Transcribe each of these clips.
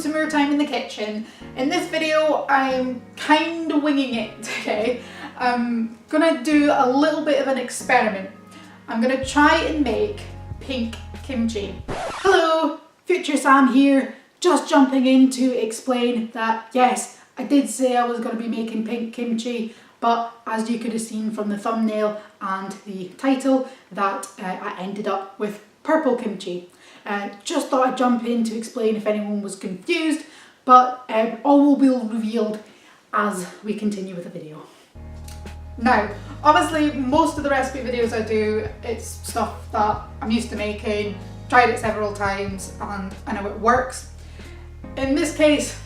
to more time in the kitchen. In this video I'm kind of winging it today. I'm gonna do a little bit of an experiment. I'm gonna try and make pink kimchi. Hello, Future Sam here, just jumping in to explain that yes, I did say I was going to be making pink kimchi, but as you could have seen from the thumbnail and the title, that I ended up with purple kimchi. Just thought I'd jump in to explain if anyone was confused, but all will be revealed as we continue with the video. Now, obviously most of the recipe videos I do, it's stuff that I'm used to making, tried it several times and I know it works. In this case,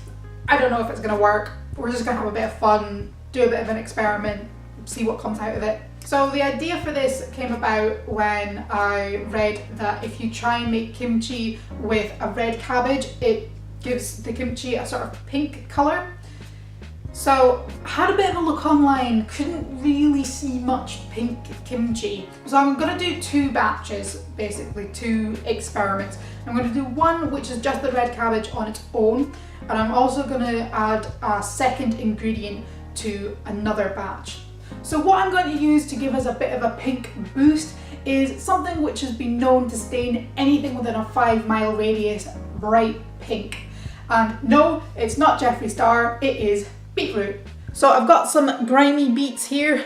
I don't know if it's going to work. We're just going to have a bit of fun, do a bit of an experiment, see what comes out of it. So the idea for this came about when I read that if you try and make kimchi with a red cabbage, it gives the kimchi a sort of pink colour. So I had a bit of a look online, couldn't really see much pink kimchi. So I'm going to do two batches, basically two experiments. I'm going to do one which is just the red cabbage on its own, and I'm also going to add a second ingredient to another batch. So what I'm going to use to give us a bit of a pink boost is something which has been known to stain anything within a 5-mile radius bright pink. And no, it's not Jeffree Star, it is beetroot. So I've got some grimy beets here,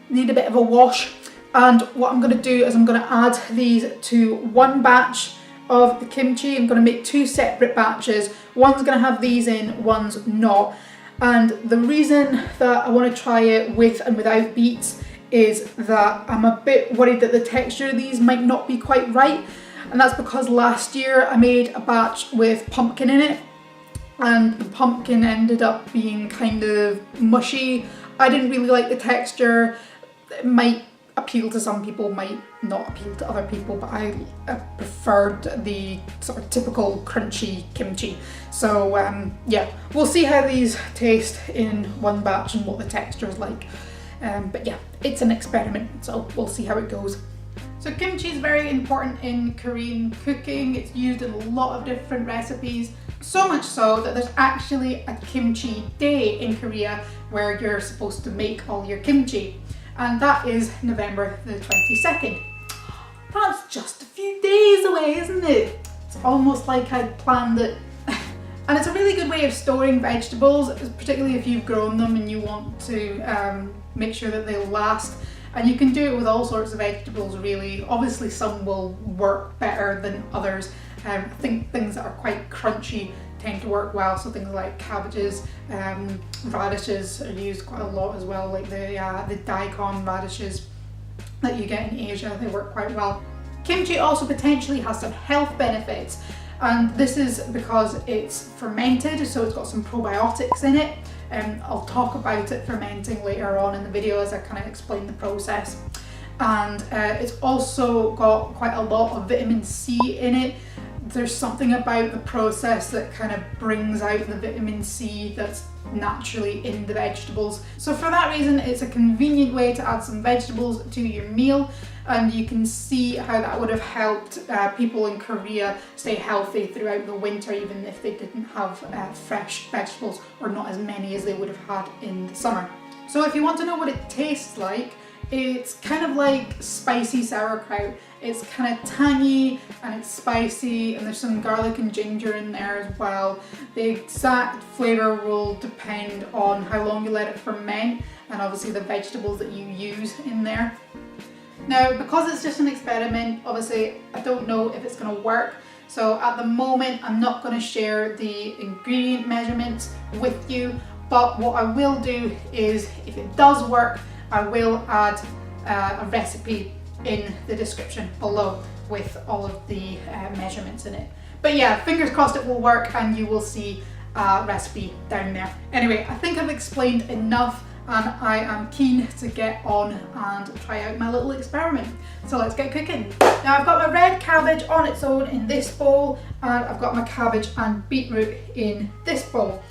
need a bit of a wash, and what I'm going to do is I'm going to add these to one batch of the kimchi. I'm going to make two separate batches. One's going to have these in, one's not. And the reason that I want to try it with and without beets is that I'm a bit worried that the texture of these might not be quite right, and that's because last year I made a batch with pumpkin in it and the pumpkin ended up being kind of mushy. I didn't really like the texture. It might appeal to some people, might not appeal to other people, but I preferred the sort of typical crunchy kimchi. So yeah, we'll see how these taste in one batch and what the texture is like. But yeah, it's an experiment, so we'll see how it goes. So kimchi is very important in Korean cooking. It's used in a lot of different recipes. So much so that there's actually a kimchi day in Korea where you're supposed to make all your kimchi. And that is November the 22nd. That's just a few days away, isn't it? It's almost like I'd planned it. And it's a really good way of storing vegetables, particularly if you've grown them and you want to make sure that they'll last. And you can do it with all sorts of vegetables really. Obviously some will work better than others. I think things that are quite crunchy tend to work well, so things like cabbages, radishes are used quite a lot as well, like the daikon radishes that you get in Asia, they work quite well. Kimchi also potentially has some health benefits, and this is because it's fermented, so it's got some probiotics in it. I'll talk about it fermenting later on in the video as I kind of explain the process. And it's also got quite a lot of vitamin C in it. There's something about the process that kind of brings out the vitamin C that's naturally in the vegetables. So for that reason, it's a convenient way to add some vegetables to your meal, and you can see how that would have helped people in Korea stay healthy throughout the winter, even if they didn't have fresh vegetables, or not as many as they would have had in the summer. So if you want to know what it tastes like, it's kind of like spicy sauerkraut. It's kind of tangy and it's spicy, and there's some garlic and ginger in there as well. The exact flavour will depend on how long you let it ferment and obviously the vegetables that you use in there. Now, because it's just an experiment, obviously I don't know if it's going to work. So at the moment I'm not going to share the ingredient measurements with you, but what I will do is, if it does work, I will add a recipe in the description below with all of the measurements in it. But yeah, fingers crossed it will work and you will see a recipe down there. Anyway, I think I've explained enough and I am keen to get on and try out my little experiment. So let's get cooking. Now I've got my red cabbage on its own in this bowl, and I've got my cabbage and beetroot in this bowl.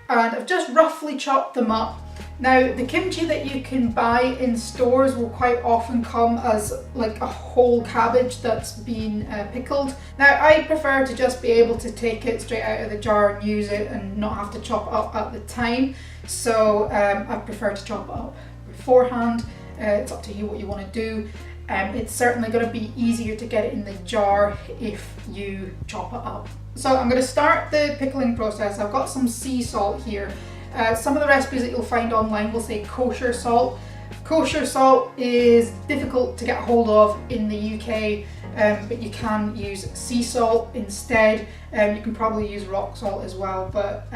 And I've just roughly chopped them up Now, the kimchi that you can buy in stores will quite often come as like a whole cabbage that's been pickled. Now, I prefer to just be able to take it straight out of the jar and use it and not have to chop it up at the time. So I prefer to chop it up beforehand. It's up to you what you want to do. It's certainly going to be easier to get it in the jar if you chop it up. So I'm going to start the pickling process. I've got some sea salt here. Some of the recipes that you'll find online will say kosher salt. Kosher salt is difficult to get hold of in the UK, but you can use sea salt instead. You can probably use rock salt as well, but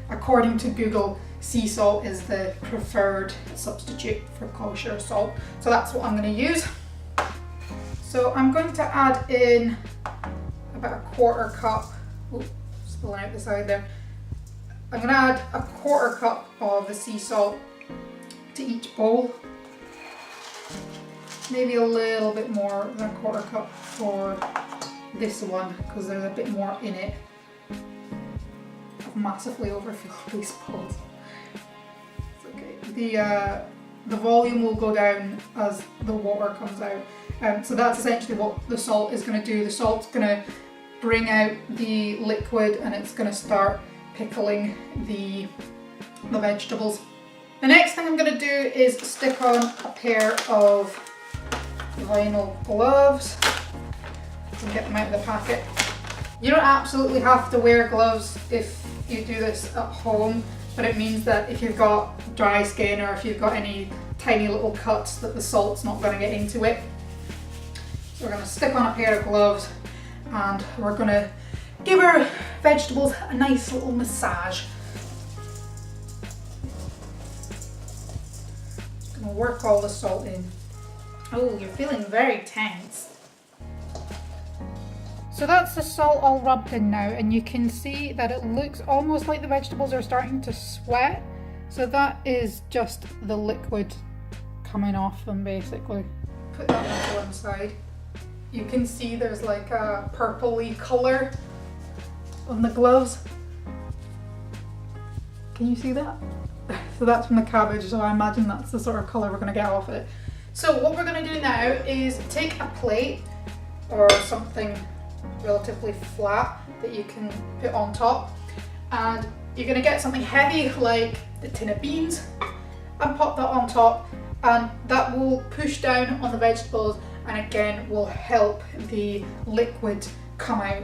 according to Google, sea salt is the preferred substitute for kosher salt. So that's what I'm going to use. So I'm going to add in about a 1/4 cup, spilling out the side there. I'm going to add a 1/4 cup of the sea salt to each bowl. Maybe a little bit more than a 1/4 cup for this one because there's a bit more in it. I've massively overfilled these bowls. It's okay. The volume will go down as the water comes out. So that's essentially what the salt is going to do. The salt's going to bring out the liquid and it's going to start pickling the vegetables. The next thing I'm going to do is stick on a pair of vinyl gloves and get them out of the packet. You don't absolutely have to wear gloves if you do this at home, but it means that if you've got dry skin or if you've got any tiny little cuts that the salt's not going to get into it. So we're going to stick on a pair of gloves and we're going to give our vegetables a nice little massage. Just going to work all the salt in. Oh, you're feeling very tense. So that's the salt all rubbed in now, and you can see that it looks almost like the vegetables are starting to sweat. So that is just the liquid coming off them basically. Put that on one side. You can see there's like a purpley colour on the gloves. Can you see that? So that's from the cabbage, so I imagine that's the sort of colour we're going to get off it. So what we're going to do now is take a plate or something relatively flat that you can put on top, and you're going to get something heavy like the tin of beans and pop that on top, and that will push down on the vegetables and again will help the liquid come out.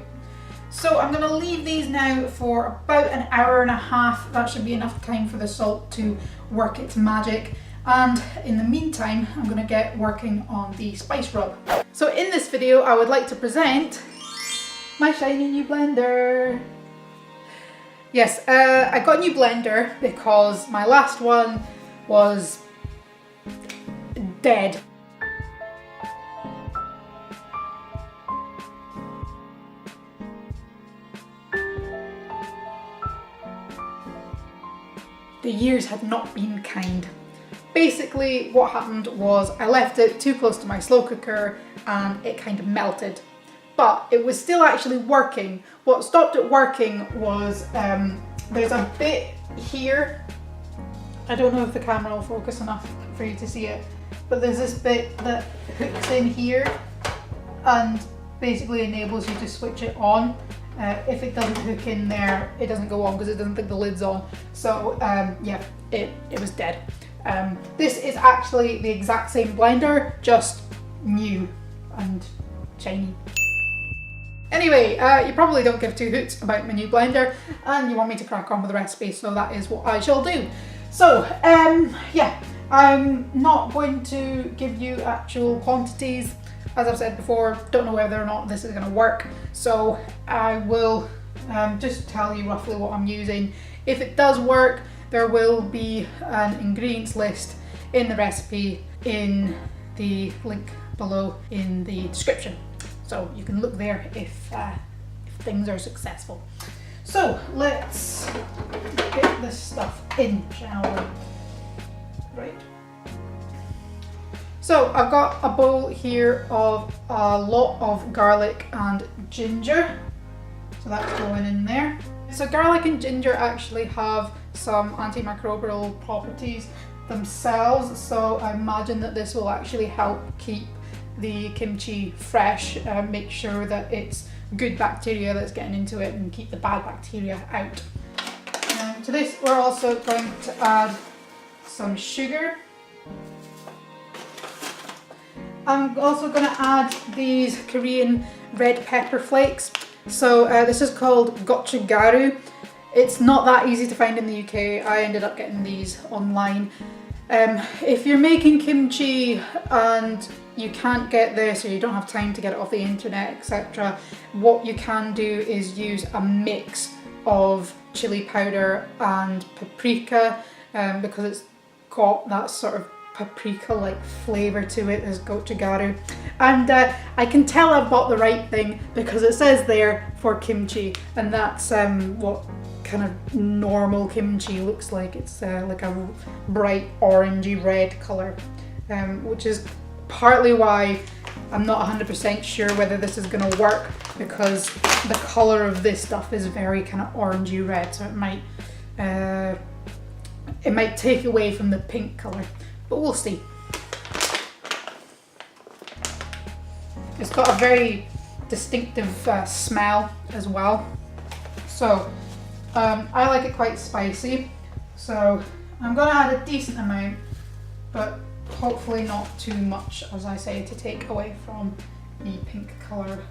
So I'm going to leave these now for about an hour and a half. That should be enough time for the salt to work its magic. And in the meantime, I'm going to get working on the spice rub. So in this video, I would like to present my shiny new blender. Yes, I got a new blender because my last one was dead. The years had not been kind. Basically what happened was I left it too close to my slow cooker and it kind of melted. But it was still actually working. What stopped it working was there's a bit here. I don't know if the camera will focus enough for you to see it, but there's this bit that hooks in here and basically enables you to switch it on. If it doesn't hook in there, it doesn't go on because it doesn't think the lid's on. So yeah, it was dead. This is actually the exact same blender, just new and shiny. Anyway, you probably don't give two hoots about my new blender and you want me to crack on with the recipe, so that is what I shall do. So yeah, I'm not going to give you actual quantities. As I've said before, don't know whether or not this is going to work, so I will just tell you roughly what I'm using. If it does work, there will be an ingredients list in the recipe in the link below in the description. So you can look there if things are successful. So let's get this stuff in, shall we? Right. So I've got a bowl here of a lot of garlic and ginger. So that's going in there. So garlic and ginger actually have some antimicrobial properties themselves, so I imagine that this will actually help keep the kimchi fresh, make sure that it's good bacteria that's getting into it and keep the bad bacteria out. To this we're also going to add some sugar. I'm also going to add these Korean red pepper flakes. So this is called gochugaru. It's not that easy to find in the UK. I ended up getting these online. If you're making kimchi and you can't get this, or you don't have time to get it off the internet, etc., what you can do is use a mix of chili powder and paprika, because it's got that sort of paprika-like flavour to it, as gochugaru. And I can tell I bought the right thing because it says there for kimchi, and that's what kind of normal kimchi looks like. It's like a bright orangey red colour, which is partly why I'm not 100% sure whether this is going to work, because the colour of this stuff is very kind of orangey red, so it might take away from the pink colour, but we'll see. It's got a very distinctive smell as well, so I like it quite spicy, so I'm going to add a decent amount, but hopefully not too much, as I say, to take away from the pink colour.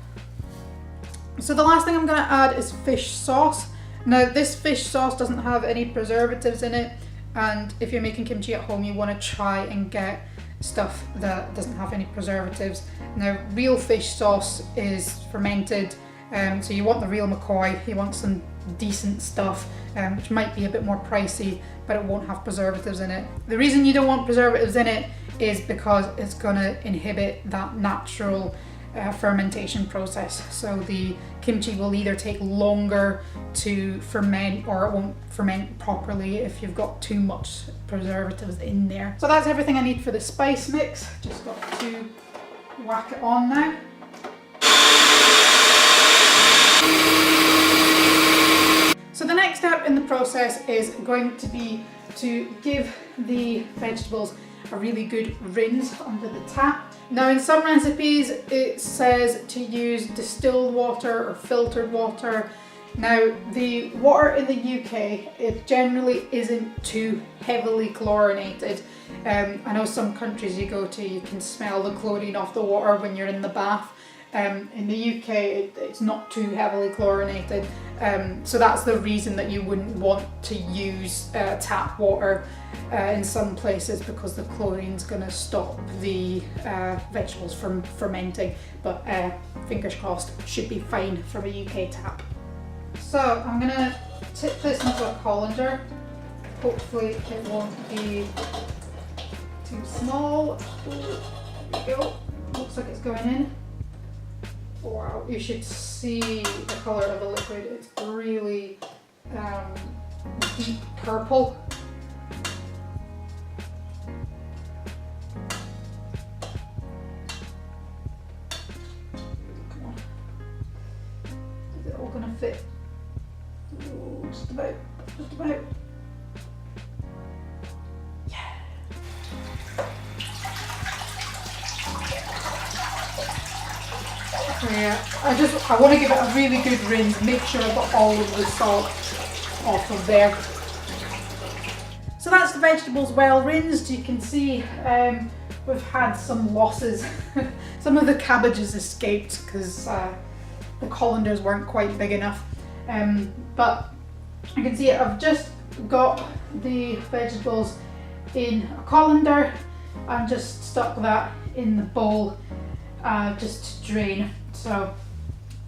So the last thing I'm going to add is fish sauce. Now this fish sauce doesn't have any preservatives in it, and if you're making kimchi at home you want to try and get stuff that doesn't have any preservatives. Now real fish sauce is fermented, so you want the real McCoy, you want some decent stuff, which might be a bit more pricey, but it won't have preservatives in it. The reason you don't want preservatives in it is because it's going to inhibit that natural fermentation process. So the kimchi will either take longer to ferment, or it won't ferment properly if you've got too much preservatives in there. So that's everything I need for the spice mix. Just got to whack it on now. So the next step in the process is going to be to give the vegetables a really good rinse under the tap. Now in some recipes it says to use distilled water or filtered water. Now the water in the UK, it generally isn't too heavily chlorinated. I know some countries you go to, you can smell the chlorine off the water when you're in the bath. In the UK it's not too heavily chlorinated, so that's the reason that you wouldn't want to use tap water in some places, because the chlorine's going to stop the vegetables from fermenting, but fingers crossed, should be fine from a UK tap. So I'm going to tip this into a colander. Hopefully it won't be too small. There we go, looks like it's going in. Wow, you should see the colour of the liquid. It's really deep purple. Come on. Is it all going to fit? Ooh, just about. Just about. Yeah, I want to give it a really good rinse, make sure I've got all of the salt off of there. So that's the vegetables well rinsed. You can see we've had some losses. Some of the cabbages escaped because the colanders weren't quite big enough. But you can see I've just got the vegetables in a colander and just stuck that in the bowl just to drain. So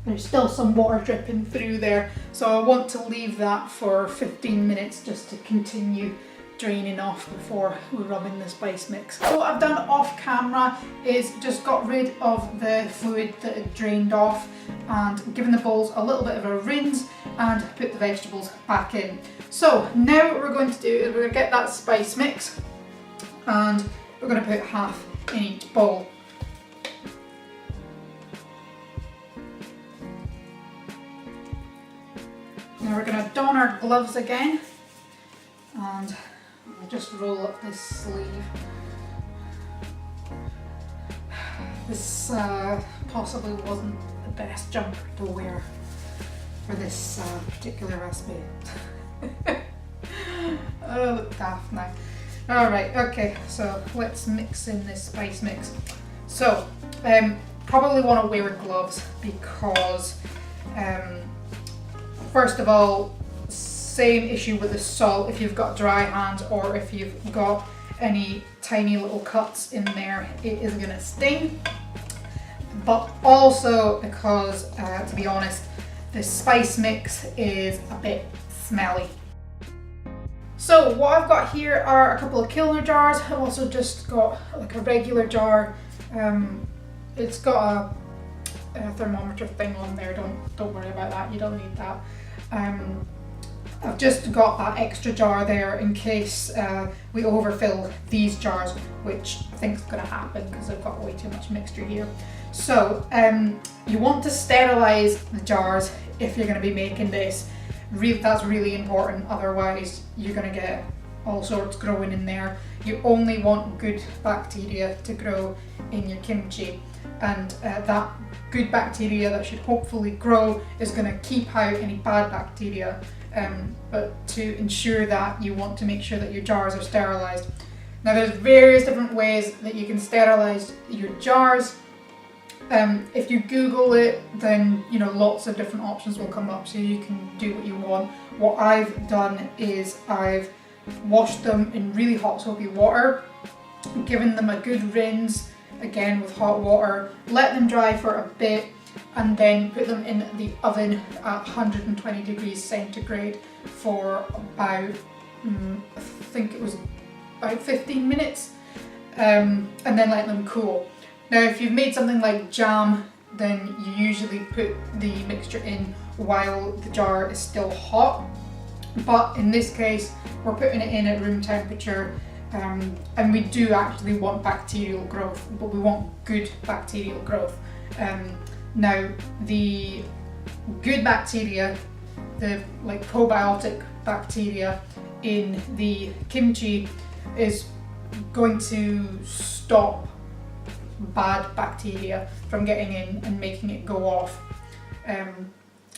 there's still some water dripping through there, so I want to leave that for 15 minutes just to continue draining off before we rub in the spice mix. So what I've done off camera is just got rid of the fluid that had drained off and given the bowls a little bit of a rinse and put the vegetables back in. So now what we're going to do is we're going to get that spice mix and we're going to put half in each bowl. Now we're going to don our gloves again, and I'll just roll up this sleeve. This possibly wasn't the best jumper to wear for this particular recipe. Oh, look daft now. Alright, okay, so let's mix in this spice mix. So, probably want to wear gloves because, first of all, same issue with the salt. If you've got dry hands or if you've got any tiny little cuts in there, it is going to sting. But also because, to be honest, the spice mix is a bit smelly. So what I've got here are a couple of Kilner jars. I've also just got like a regular jar. It's got a thermometer thing on there. Don't worry about that. You don't need that. I've just got that extra jar there in case we overfill these jars, which I think is going to happen because I've got way too much mixture here. So you want to sterilize the jars if you're going to be making this. That's really important, otherwise you're going to get all sorts growing in there. You only want good bacteria to grow in your kimchi, and that good bacteria that should hopefully grow is going to keep out any bad bacteria. But to ensure that, you want to make sure that your jars are sterilized. Now there's various different ways that you can sterilize your jars. If you Google it, then lots of different options will come up, so you can do what you want. What I've done is I've washed them in really hot soapy water, given them a good rinse, again with hot water, let them dry for a bit, and then put them in the oven at 120 degrees centigrade for about, I think it was about 15 minutes, and then let them cool. Now if you've made something like jam, then you usually put the mixture in while the jar is still hot, but in this case we're putting it in at room temperature, and we do actually want bacterial growth, but we want good bacterial growth. Now the good bacteria, the probiotic bacteria in the kimchi is going to stop bad bacteria from getting in and making it go off.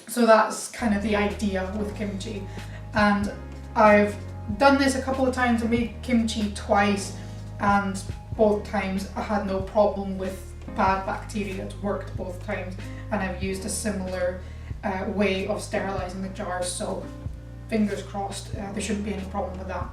So that's kind of the idea with kimchi, and I've done this a couple of times. I made kimchi twice, and both times I had no problem with bad bacteria. It's worked both times, and I've used a similar way of sterilizing the jars, so fingers crossed there shouldn't be any problem with that.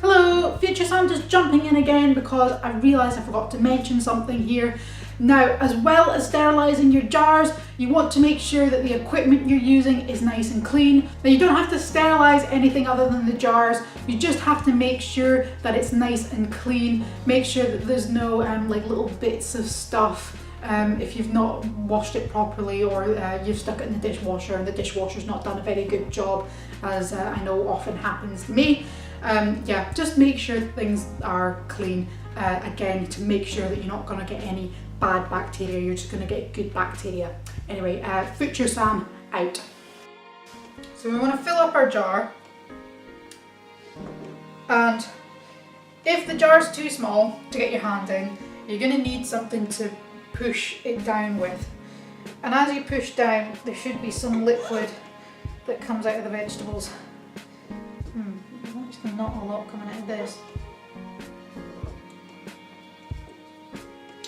Hello, Future Sam, just jumping in again because I realised I forgot to mention something here. Now, as well as sterilising your jars, you want to make sure that the equipment you're using is nice and clean. Now, you don't have to sterilise anything other than the jars, you just have to make sure that it's nice and clean. Make sure that there's no little bits of stuff if you've not washed it properly, or you've stuck it in the dishwasher and the dishwasher's not done a very good job, as I know often happens to me. Yeah, just make sure things are clean, again, to make sure that you're not going to get any bad bacteria, you're just going to get good bacteria. Anyway, Future Sam out. So we want to fill up our jar, and if the jar is too small to get your hand in, you're going to need something to push it down with. And as you push down, there should be some liquid that comes out of the vegetables. Actually not a lot coming out of this.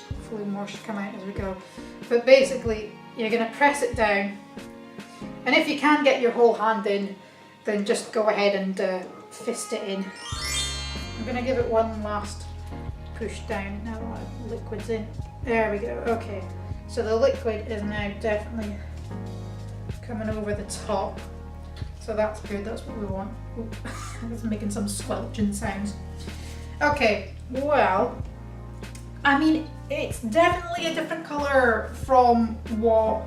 Hopefully more should come out as we go. But basically, you're going to press it down, and if you can get your whole hand in, then just go ahead and fist it in. I'm going to give it one last push down. Now the liquid's in. There we go. Okay, so the liquid is now definitely coming over the top. So that's good, that's what we want. It's making some squelching sounds. Okay, well, I mean, it's definitely a different colour from what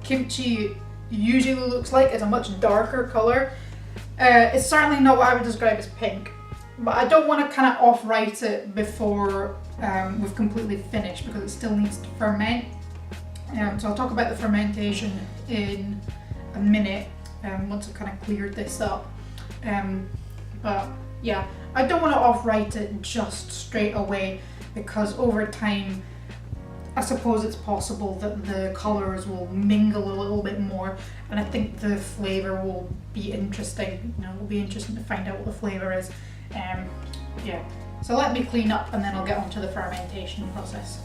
kimchi usually looks like. It's a much darker colour. It's certainly not what I would describe as pink, but I don't want to kind of off-write it before we've completely finished, because it still needs to ferment. So I'll talk about the fermentation in a minute. once I've kind of cleared this up. But yeah, I don't want to off-write it just straight away, because over time I suppose it's possible that the colours will mingle a little bit more, and I think the flavour will be interesting. You know, it will be interesting to find out what the flavour is. Yeah, so let me clean up and then I'll get on to the fermentation process.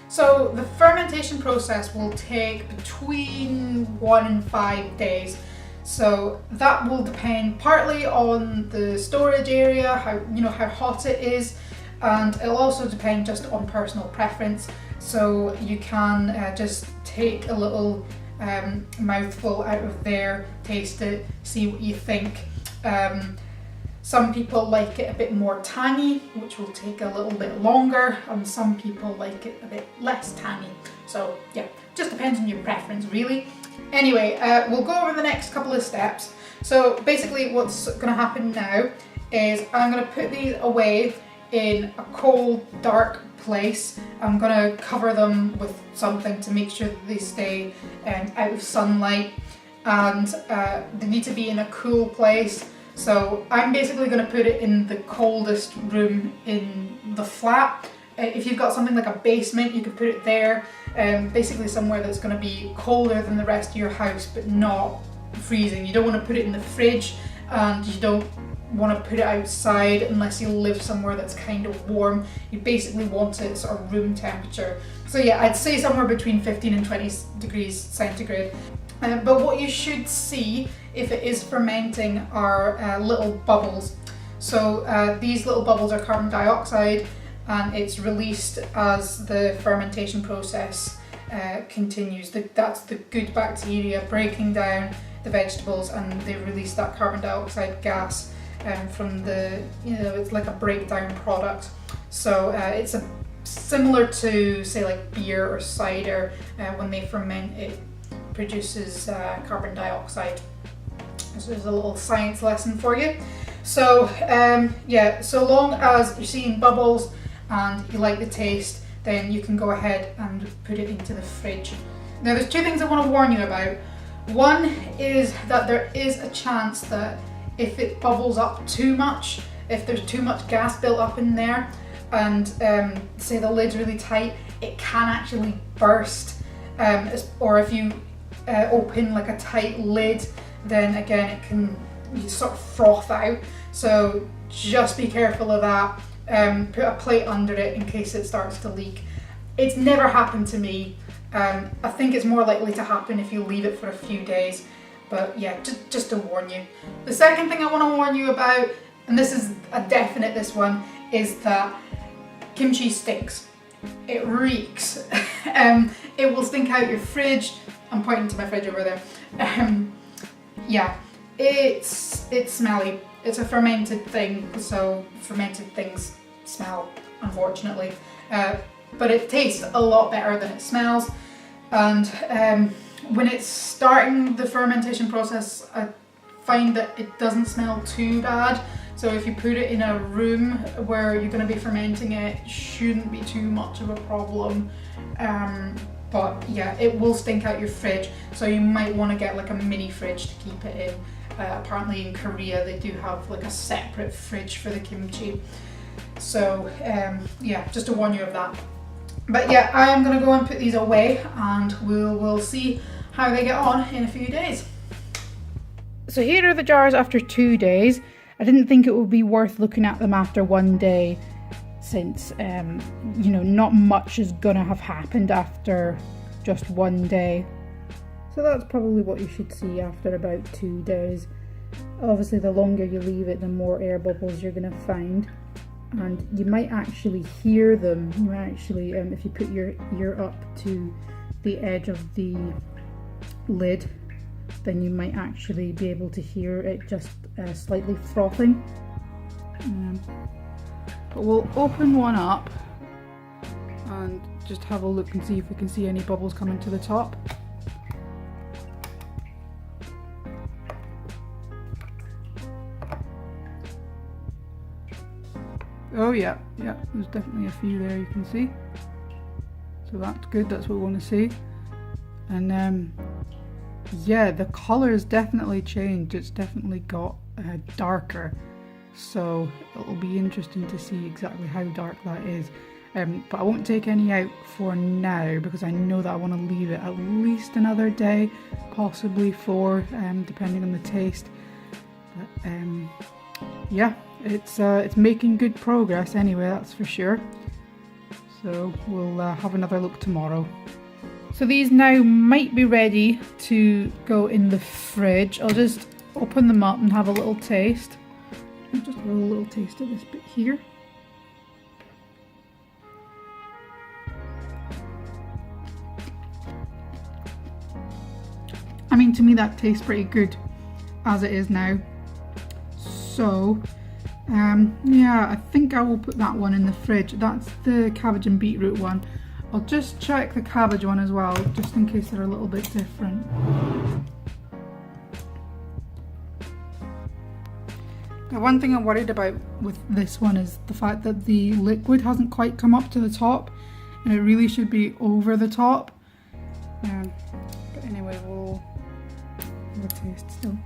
So the fermentation process will take between 1 and 5 days. So that will depend partly on the storage area, how hot it is, and it'll also depend just on personal preference. So you can just take a little mouthful out of there, taste it, see what you think. Some people like it a bit more tangy, which will take a little bit longer, and some people like it a bit less tangy. So yeah, just depends on your preference really. Anyway, we'll go over the next couple of steps. So basically what's going to happen now is I'm going to put these away in a cold, dark place. I'm going to cover them with something to make sure that they stay out of sunlight, and they need to be in a cool place. So I'm basically going to put it in the coldest room in the flat. If you've got something like a basement, you could put it there. Basically somewhere that's going to be colder than the rest of your house, but not freezing. You don't want to put it in the fridge, and you don't want to put it outside unless you live somewhere that's kind of warm. You basically want it sort of room temperature. So yeah, I'd say somewhere between 15 and 20 degrees centigrade. But what you should see if it is fermenting are little bubbles. So these little bubbles are carbon dioxide, and it's released as the fermentation process continues. That's the good bacteria breaking down the vegetables, and they release that carbon dioxide gas from the, it's like a breakdown product. So it's similar to, say, like beer or cider. When they ferment, it produces carbon dioxide. So there's a little science lesson for you. So yeah, so long as you're seeing bubbles and you like the taste, then you can go ahead and put it into the fridge. Now there's two things I want to warn you about. One is that there is a chance that if it bubbles up too much, if there's too much gas built up in there, and say the lid's really tight, it can actually burst. Or if you open like a tight lid, then again it can sort of froth out. So just be careful of that. Put a plate under it in case it starts to leak. It's never happened to me. I think it's more likely to happen if you leave it for a few days. But yeah, just to warn you. The second thing I want to warn you about, and this is a definite, this one, is that kimchi stinks. It reeks. It will stink out your fridge. I'm pointing to my fridge over there. Yeah, it's smelly. It's a fermented thing, so fermented things smell, unfortunately. But it tastes a lot better than it smells. And when it's starting the fermentation process, I find that it doesn't smell too bad. So if you put it in a room where you're going to be fermenting it, shouldn't be too much of a problem. But yeah, it will stink out your fridge, so you might want to get like a mini fridge to keep it in. Apparently in Korea they do have like a separate fridge for the kimchi. So yeah, just to warn you of that. But yeah, I am going to go and put these away, and we'll see how they get on in a few days. So here are the jars after 2 days. I didn't think it would be worth looking at them after 1 day, since not much is gonna have happened after just 1 day. So that's probably what you should see after about 2 days. Obviously the longer you leave it, the more air bubbles you're gonna find, and you might actually hear them. You might actually, if you put your ear up to the edge of the lid, then you might actually be able to hear it just slightly frothing. But we'll open one up and just have a look and see if we can see any bubbles coming to the top. Oh yeah, there's definitely a few there, you can see. So that's good, that's what we want to see. And yeah, the colour's definitely changed. It's definitely got darker. So it'll be interesting to see exactly how dark that is. But I won't take any out for now because I know that I want to leave it at least another day, possibly 4, depending on the taste. But yeah, it's making good progress anyway, that's for sure. So we'll have another look tomorrow. So these now might be ready to go in the fridge. I'll just open them up and have a little taste. I'll just have a little taste of this bit here. I mean, to me that tastes pretty good as it is now. So, yeah, I think I will put that one in the fridge. That's the cabbage and beetroot one. I'll just check the cabbage one as well, just in case they're a little bit different. The one thing I'm worried about with this one is the fact that the liquid hasn't quite come up to the top, and it really should be over the top. But anyway, we'll taste still.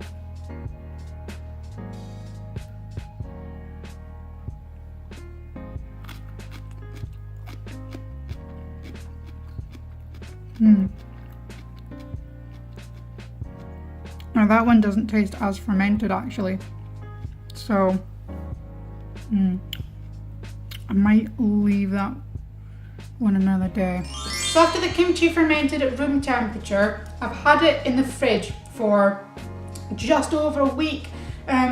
Now that one doesn't taste as fermented actually, so I might leave that one another day. So after the kimchi fermented at room temperature, I've had it in the fridge for just over a week.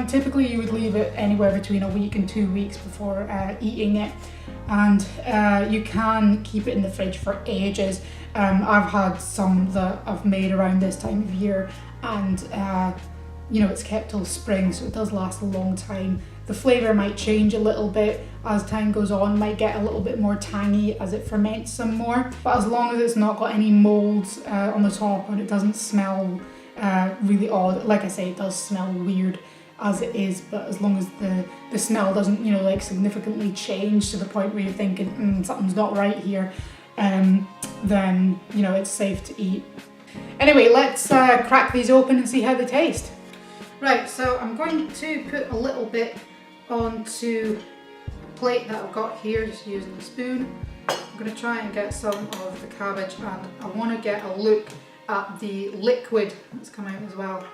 Typically you would leave it anywhere between a week and 2 weeks before eating it, and you can keep it in the fridge for ages. I've had some that I've made around this time of year, and you know, it's kept till spring, so it does last a long time. The flavour might change a little bit as time goes on, might get a little bit more tangy as it ferments some more, but as long as it's not got any moulds on the top and it doesn't smell really odd. Like I say, it does smell weird as it is, but as long as the smell doesn't, you know, like significantly change to the point where you're thinking something's not right here, then, you know, it's safe to eat. Anyway, let's crack these open and see how they taste. Right, so I'm going to put a little bit onto a plate that I've got here, just using a spoon. I'm going to try and get some of the cabbage, and I want to get a look at the liquid that's come out as well.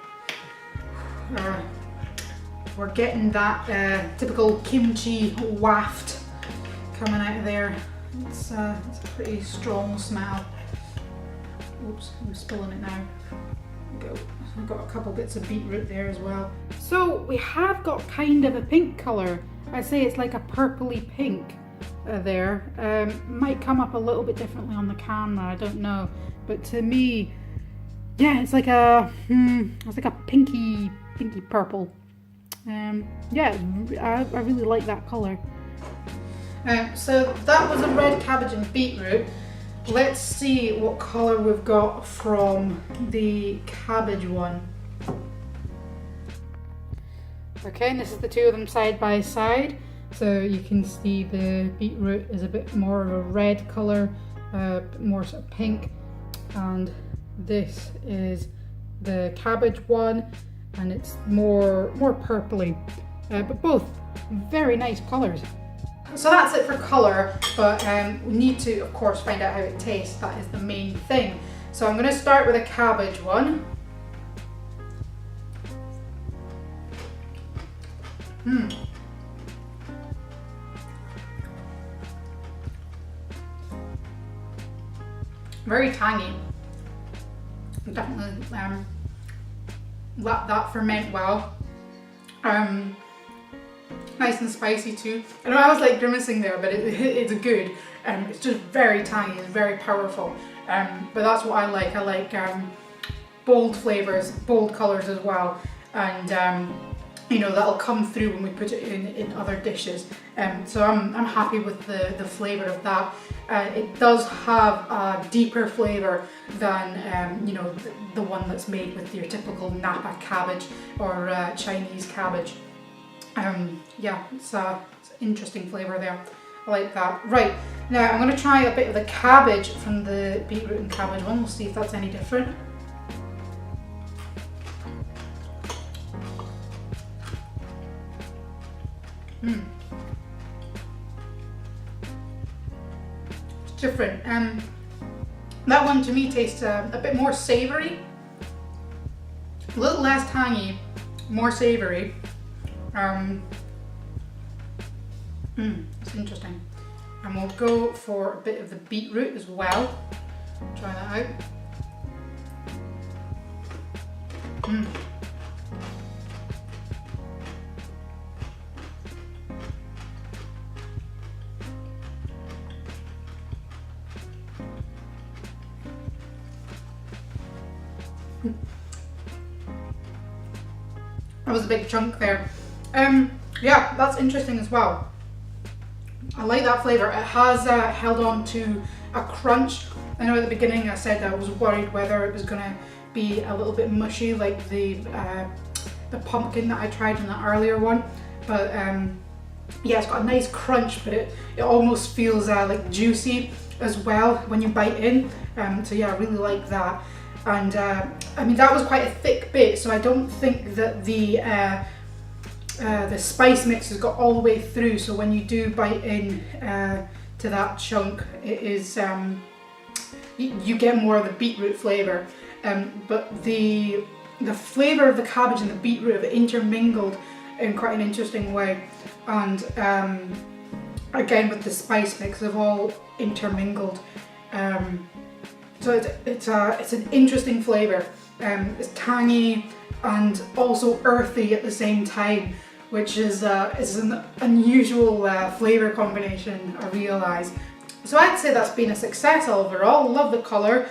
We're getting that typical kimchi waft coming out of there. It's a pretty strong smell. Oops, I'm spilling it now. There we go. I've got a couple bits of beetroot there as well. So we have got kind of a pink colour. I'd say it's like a purpley pink there. Might come up a little bit differently on the camera, I don't know. But to me, yeah, it's like a pinky purple. Yeah, I really like that colour. So that was a red cabbage and beetroot. Let's see what colour we've got from the cabbage one. Okay, and this is the two of them side by side. So you can see the beetroot is a bit more of a red colour, a bit more sort of pink, and this is the cabbage one, and it's more purpley, but both very nice colours. So that's it for colour, but we need to, of course, find out how it tastes. That is the main thing. So I'm going to start with a cabbage one. Very tangy. Definitely let that ferment well. Nice and spicy too. I know I was like grimacing there, but it's good. It's just very tangy, it's very powerful. But that's what I like. I like bold flavours, bold colours as well. And you know, that'll come through when we put it in other dishes. So I'm happy with the flavour of that. It does have a deeper flavour than you know, the one that's made with your typical Napa cabbage or Chinese cabbage. Yeah, it's an interesting flavour there. I like that. Right, now I'm going to try a bit of the cabbage from the beetroot and cabbage one. We'll see if that's any different. Mm. It's different. That one to me tastes a bit more savoury, a little less tangy, more savoury. It's interesting. And we'll go for a bit of the beetroot as well. Try that out. That was a big chunk there. Yeah, that's interesting as well. I like that flavour. It has held on to a crunch. I know at the beginning I said I was worried whether it was going to be a little bit mushy like the pumpkin that I tried in the earlier one. But yeah, it's got a nice crunch, but it almost feels like juicy as well when you bite in. So yeah, I really like that. And I mean, that was quite a thick bit, so I don't think that the spice mix has got all the way through. So when you do bite in to that chunk, it is you get more of the beetroot flavour. But the flavour of the cabbage and the beetroot have intermingled in quite an interesting way. And again, with the spice mix, they've all intermingled. So it's an interesting flavour. It's tangy and also earthy at the same time, which is an unusual flavour combination, I realise. So I'd say that's been a success overall. Love the colour,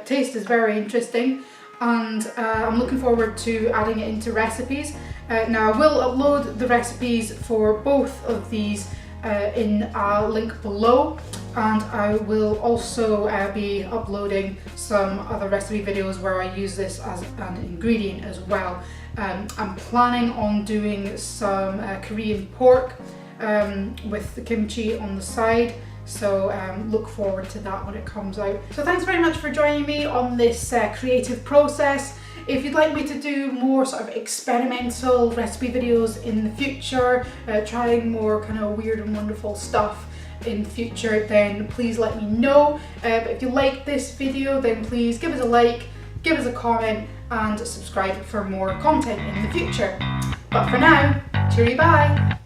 taste is very interesting, and I'm looking forward to adding it into recipes. Now I will upload the recipes for both of these in a link below, and I will also be uploading some other recipe videos where I use this as an ingredient as well. I'm planning on doing some Korean pork with the kimchi on the side, so look forward to that when it comes out. So thanks very much for joining me on this creative process. If you'd like me to do more sort of experimental recipe videos in the future, trying more kind of weird and wonderful stuff in the future, then please let me know. But if you like this video, then please give us a like, give us a comment, and subscribe for more content in the future. But for now, cheery bye!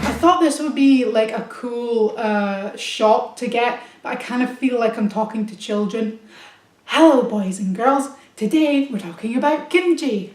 I thought this would be like a cool shot to get, but I kind of feel like I'm talking to children. Hello boys and girls, today we're talking about kimchi.